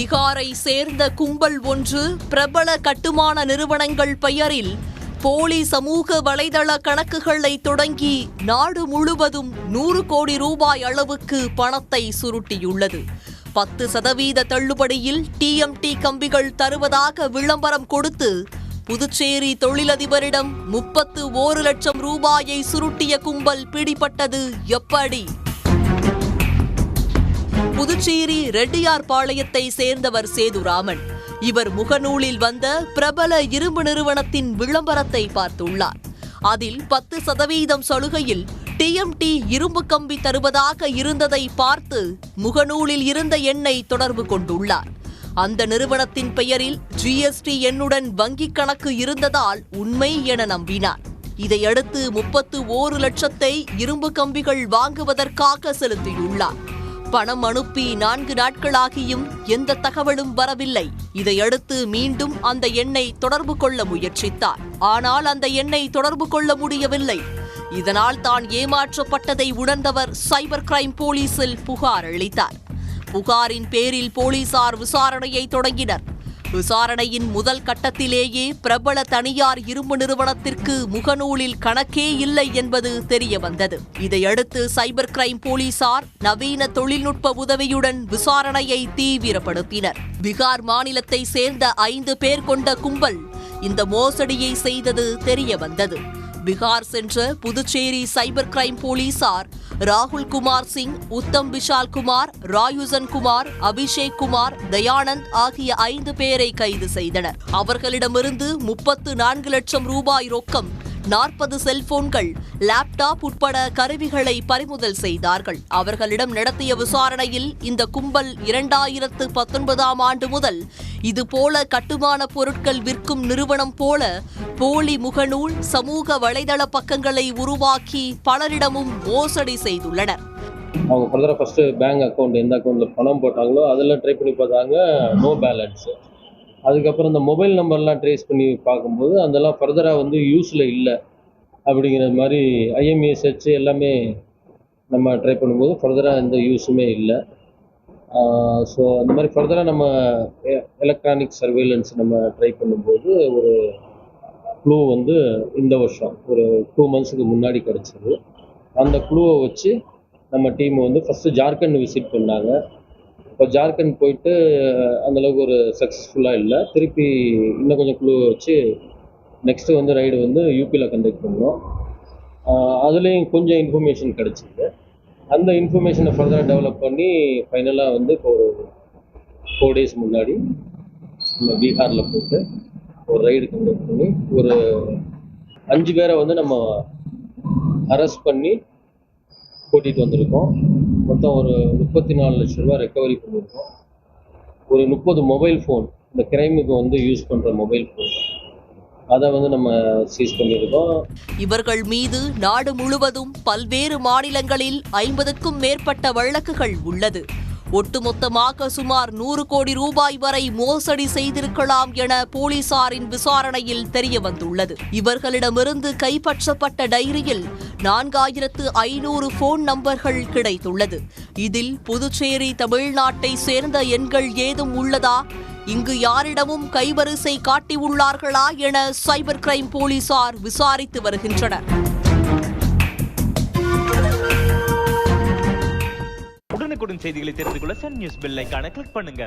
பீகாரை சேர்ந்த கும்பல் ஒன்று பிரபல கட்டுமான நிறுவனங்கள் பெயரில் போலி சமூக வலைதள கணக்குகளை தொடங்கி நாடு முழுவதும் 100 கோடி ரூபாய் அளவுக்கு பணத்தை சுருட்டியுள்ளது. 10% தள்ளுபடியில் TMT கம்பிகள் தருவதாக விளம்பரம் கொடுத்து புதுச்சேரி தொழிலதிபரிடம் 31 லட்சம் ரூபாயை சுருட்டிய கும்பல் பிடிபட்டது எப்படி? புதுச்சேரி ரெட்டியார்பாளையத்தை சேர்ந்தவர் சேதுராமன். இவர் முகநூலில் வந்த பிரபல இரும்பு நிறுவனத்தின் விளம்பரத்தை பார்த்துள்ளார். அதில் 10% சலுகையில் TMT இரும்பு கம்பி தருவதாக இருந்ததை பார்த்து முகநூலில் இருந்த எண்ணை தொடர்பு கொண்டுள்ளார். அந்த நிறுவனத்தின் பெயரில் GST எண்ணுடன் வங்கிக் கணக்கு இருந்ததால் உண்மை என நம்பினார். இதையடுத்து 31 லட்சத்தை இரும்பு கம்பிகள் வாங்குவதற்காக செலுத்தியுள்ளார். பணம் அனுப்பி 4 நாட்களாகியும் எந்த தகவலும் வரவில்லை. இதையடுத்து மீண்டும் அந்த எண்ணை தொடர்பு கொள்ள முயற்சித்தார். ஆனால் அந்த எண்ணை தொடர்பு கொள்ள முடியவில்லை. இதனால் தான் ஏமாற்றப்பட்டதை உணர்ந்தவர் சைபர் கிரைம் போலீசில் புகார் அளித்தார். புகாரின் பேரில் போலீசார் விசாரணையை தொடங்கினர். விசாரணையின் முதல் கட்டத்திலேயே பிரபல தனியார் இரும்பு நிறுவனத்திற்கு முகநூலில் கணக்கே இல்லை என்பது தெரியவந்தது. இதையடுத்து சைபர் கிரைம் போலீசார் நவீன தொழில்நுட்ப உதவியுடன் விசாரணையை தீவிரப்படுத்தினர். பீகார் மாநிலத்தை சேர்ந்த 5 பேர் கொண்ட கும்பல் இந்த மோசடியை செய்தது தெரியவந்தது. பீகார் சென்ற புதுச்சேரி சைபர் கிரைம் போலீசார் ராகுல் குமார் சிங், உத்தம் விஷால் குமார், ராயுசன் குமார், அபிஷேக் குமார், தயானந்த் ஆகிய 5 பேரை கைது செய்தனர். அவர்களிடமிருந்து 34 லட்சம் ரூபாய் ரொக்கம், 40 செல்போன்கள், லேப்டாப் உட்பட கருவிகளை பறிமுதல் செய்தார்கள். அவர்களிடம் நடத்திய விசாரணையில் இந்த கும்பல் 2019ஆம் ஆண்டு முதல் இதுபோல கட்டுமான பொருட்கள் விற்கும் நிறுவனம் போல போலி முகநூல், சமூக வலைதள பக்கங்களை உருவாக்கி பலரிடமும் மோசடி செய்துள்ளனர். அவங்க ஃபர்தராக ஃபஸ்ட்டு பேங்க் அக்கௌண்ட் எந்த அக்கௌண்ட்டில் பணம் போட்டாங்களோ அதெல்லாம் ட்ரை பண்ணி பார்த்தாங்க, நோ பேலன்ஸு. அதுக்கப்புறம் இந்த மொபைல் நம்பர்லாம் ட்ரேஸ் பண்ணி பார்க்கும்போது அதெல்லாம் ஃபர்தராக வந்து யூஸில் இல்லை அப்படிங்கிற மாதிரி IMEI எல்லாமே நம்ம ட்ரை பண்ணும்போது ஃபர்தராக எந்த யூஸுமே இல்லை. ஸோ அந்த மாதிரி ஃபர்தராக நம்ம எலக்ட்ரானிக் சர்வேலன்ஸ் நம்ம ட்ரை பண்ணும்போது ஒரு க்ளூ வந்து இந்த வருஷம் ஒரு 2 மந்த்ஸுக்கு முன்னாடி கிடச்சிது. அந்த க்ளூவை வச்சு நம்ம டீம் வந்து ஃபஸ்ட்டு ஜார்க்கண்ட் விசிட் பண்ணாங்க. இப்போ ஜார்க்கண்ட் போயிட்டு அந்தளவுக்கு ஒரு சக்ஸஸ்ஃபுல்லாக இல்லை. திருப்பி இன்னும் கொஞ்சம் க்ளூவை வச்சு நெக்ஸ்ட்டு வந்து ரைடு வந்து யூபியில் கண்டக்ட் பண்ணோம். அதுலேயும் கொஞ்சம் இன்ஃபர்மேஷன் கிடச்சிது. அந்த இன்ஃபர்மேஷனை ஃபர்தராக டெவலப் பண்ணி ஃபைனலாக வந்து இப்போ ஒரு 4 டேஸ் முன்னாடி நம்ம பீகாரில் போட்டு ஒரு ரைடு கண்டக்ட் பண்ணி ஒரு 5 பேரை வந்து நம்ம அரெஸ்ட் பண்ணி கூட்டிகிட்டு வந்திருக்கோம். மொத்தம் ஒரு 34 லட்ச ரூபா ரெக்கவரி பண்ணியிருக்கோம். ஒரு 30 மொபைல் ஃபோன், இந்த கிரைமுக்கு வந்து யூஸ் பண்ணுற மொபைல் ஃபோன், அதை வந்து நம்ம சீஸ் பண்ணியிருக்கோம். இவர்கள் மீது நாடு முழுவதும் பல்வேறு மாநிலங்களில் 50க்கும் மேற்பட்ட வழக்குகள் உள்ளது. ஒட்டுமொத்தமாக சுமார் 100 கோடி ரூபாய் வரை மோசடி செய்திருக்கலாம் என போலீசாரின் விசாரணையில் தெரியவந்துள்ளது. இவர்களிடமிருந்து கைப்பற்றப்பட்ட டைரியில் 4500 போன் நம்பர்கள் கிடைத்துள்ளது. இதில் புதுச்சேரி, தமிழ்நாட்டை சேர்ந்த எண்கள் ஏதும் உள்ளதா, இங்கு யாரிடமும் கைவரிசை காட்டியுள்ளார்களா என சைபர் கிரைம் போலீசார் விசாரித்து வருகின்றனர். உடனுக்குடன் செய்திகளை தெரிந்து கொள்ள சன் நியூஸ் பெல் ஐகானை கிளிக் பண்ணுங்க.